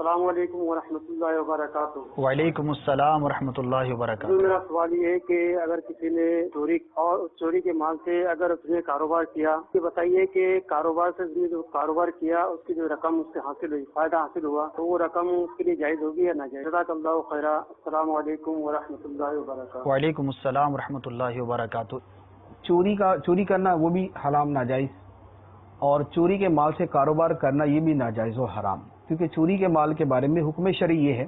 السلام علیکم ورحمۃ اللہ وبرکاتہ۔ وعلیکم السلام ورحمۃ اللہ وبرکاتہ۔ میرا سوال یہ ہے کہ اگر کسی نے چوری کے مال سے اگر اس نے کاروبار کیا، یہ بتائیے کہ کاروبار سے اس نے جو کاروبار کیا اس کی جو رقم اس سے حاصل ہوئی، فائدہ حاصل ہوا، تو وہ رقم اس کے لیے جائز ہوگی یا ناجائز؟ جزاک اللہ خیرا۔ السلام علیکم ورحمۃ اللہ وبرکاتہ۔ وعلیکم السلام ورحمۃ اللہ وبرکاتہ۔ چوری کرنا وہ بھی حرام ناجائز، اور چوری کے مال سے کاروبار کرنا یہ بھی ناجائز و حرام، کیونکہ چوری کے مال کے بارے میں حکم شرعی یہ ہے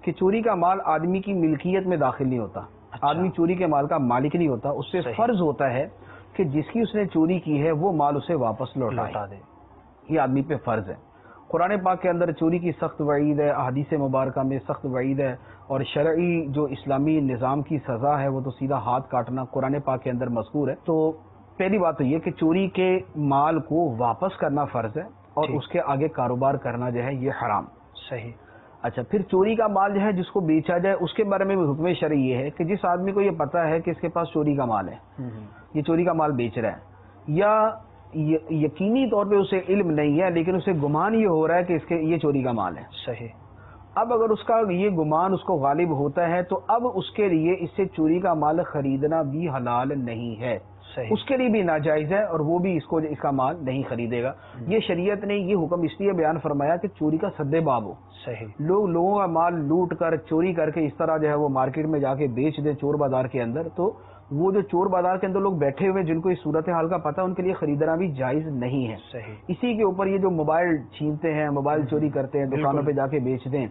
کہ چوری کا مال آدمی کی ملکیت میں داخل نہیں ہوتا۔ آدمی چوری کے مال کا مالک نہیں ہوتا، اس سے فرض ہوتا ہے کہ جس کی اس نے چوری کی ہے وہ مال اسے واپس لوٹا دے، یہ آدمی پہ فرض ہے۔ قرآن پاک کے اندر چوری کی سخت وعید ہے، احادیث مبارکہ میں سخت وعید ہے، اور شرعی جو اسلامی نظام کی سزا ہے وہ تو سیدھا ہاتھ کاٹنا قرآن پاک کے اندر مذکور ہے۔ تو پہلی بات تو یہ کہ چوری کے مال کو واپس کرنا فرض ہے، اور اس کے آگے کاروبار کرنا جو ہے یہ حرام۔ صحیح۔ اچھا، پھر چوری کا مال جو ہے جس کو بیچا جائے اس کے بارے میں بھی حکم شرعی یہ ہے کہ جس آدمی کو یہ پتہ ہے کہ اس کے پاس چوری کا مال ہے، یہ چوری کا مال بیچ رہا ہے، یا یقینی طور پہ اسے علم نہیں ہے لیکن اسے گمان یہ ہو رہا ہے کہ یہ چوری کا مال ہے۔ صحیح۔ اب اگر اس کا یہ گمان اس کو غالب ہوتا ہے تو اب اس کے لیے اس سے چوری کا مال خریدنا بھی حلال نہیں ہے، اس کے لیے بھی ناجائز ہے، اور وہ بھی اس کا مال نہیں خریدے گا۔ یہ شریعت نے یہ حکم اس لیے بیان فرمایا کہ چوری کا سد باب ہو۔ صحیح۔ لوگوں کا مال لوٹ کر چوری کر کے اس طرح جو ہے وہ مارکیٹ میں جا کے بیچ دیں چور بازار کے اندر، تو وہ جو چور بازار کے اندر لوگ بیٹھے ہوئے جن کو اس صورتحال کا پتہ ان کے لیے خریدنا بھی جائز نہیں ہے۔ صحیح۔ اسی کے اوپر یہ جو موبائل چھینتے ہیں، موبائل چوری کرتے ہیں، دکانوں پہ جا کے بیچ دیں،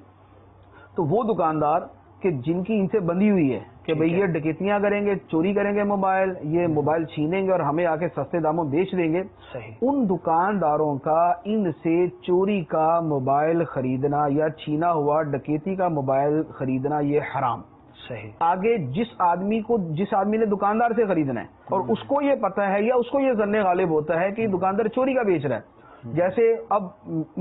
تو وہ دکاندار کہ جن کی ان سے بندی ہوئی ہے کہ بھئی یہ ڈکیتیاں کریں گے، چوری کریں گے موبائل، یہ موبائل چھینیں گے اور ہمیں آ کے سستے داموں بیچ دیں گے، ان دکانداروں کا ان سے چوری کا موبائل خریدنا یا چھینا ہوا ڈکیتی کا موبائل خریدنا یہ حرام۔ صحیح۔ آگے جس آدمی نے دکاندار سے خریدنا ہے اور اس کو یہ پتہ ہے یا اس کو یہ ظن غالب ہوتا ہے کہ یہ دکاندار چوری کا بیچ رہا ہے، جیسے اب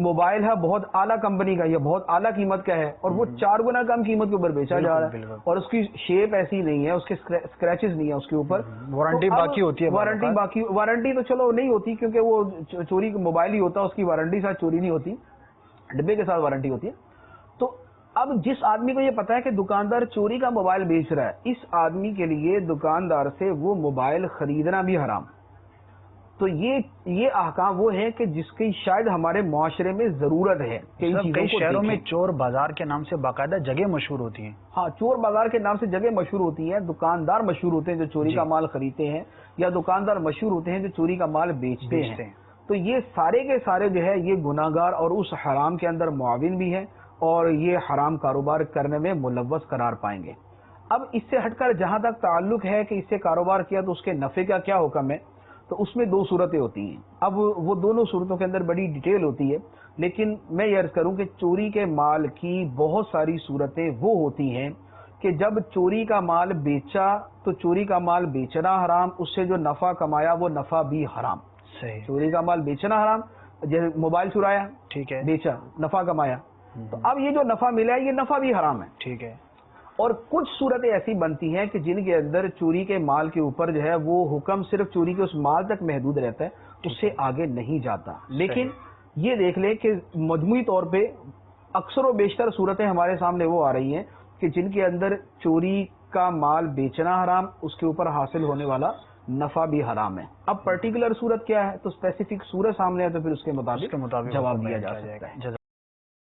موبائل ہے بہت اعلیٰ کمپنی کا یا بہت اعلیٰ قیمت کا ہے اور وہ 4 گنا کم قیمت کے اوپر بیچا جا رہا ہے، اور اس کی شیپ ایسی نہیں ہے، اس کے اسکریچز نہیں ہے اس کے اوپر، وارنٹی باقی ہوتی ہے، وارنٹی تو چلو نہیں ہوتی کیونکہ وہ چوری موبائل ہی ہوتا ہے، اس کی وارنٹی ساتھ چوری نہیں ہوتی، ڈبے کے ساتھ وارنٹی ہوتی ہے۔ تو اب جس آدمی کو یہ پتا ہے کہ دکاندار چوری کا موبائل بیچ رہا ہے، اس آدمی کے لیے دکاندار سے وہ موبائل خریدنا بھی حرام۔ تو یہ احکام وہ ہیں کہ جس کی شاید ہمارے معاشرے میں ضرورت ہے۔ کئی شہروں میں چور بازار کے نام سے باقاعدہ جگہ مشہور ہوتی ہیں۔ ہاں، چور بازار کے نام سے جگہ مشہور ہوتی ہیں، دکاندار مشہور ہوتے ہیں جو چوری کا مال خریدتے ہیں، یا دکاندار مشہور ہوتے ہیں جو چوری کا مال بیچتے ہیں۔ تو یہ سارے کے سارے جو ہے یہ گناہگار اور اس حرام کے اندر معاون بھی ہیں، اور یہ حرام کاروبار کرنے میں ملوث قرار پائیں گے۔ اب اس سے ہٹ کر جہاں تک تعلق ہے کہ اس سے کاروبار کیا تو اس کے نفع کا کیا حکم ہے، تو اس میں 2 صورتیں ہوتی ہیں۔ اب وہ دونوں صورتوں کے اندر بڑی ڈیٹیل ہوتی ہے، لیکن میں یہ عرض کروں کہ چوری کے مال کی بہت ساری صورتیں وہ ہوتی ہیں کہ جب چوری کا مال بیچا تو چوری کا مال بیچنا حرام، اس سے جو نفع کمایا وہ نفع بھی حرام۔ صحیح۔ چوری کا مال بیچنا حرام، جیسے موبائل چرایا، ٹھیک ہے، بیچا، نفع کمایا، تو اب یہ جو نفع ملا ہے یہ نفع بھی حرام ہے۔ ٹھیک ہے۔ اور کچھ صورتیں ایسی بنتی ہیں کہ جن کے اندر چوری کے مال کے اوپر جو ہے وہ حکم صرف چوری کے اس مال تک محدود رہتا ہے، اس سے آگے نہیں جاتا۔ لیکن یہ دیکھ لیں کہ مجموعی طور پہ اکثر و بیشتر صورتیں ہمارے سامنے وہ آ رہی ہیں کہ جن کے اندر چوری کا مال بیچنا حرام، اس کے اوپر حاصل ہونے والا نفع بھی حرام ہے۔ اب پرٹیکولر صورت کیا ہے تو اسپیسیفک صورت سامنے ہے تو پھر اس کے مطابق جواب دیا جا سکتا ہے۔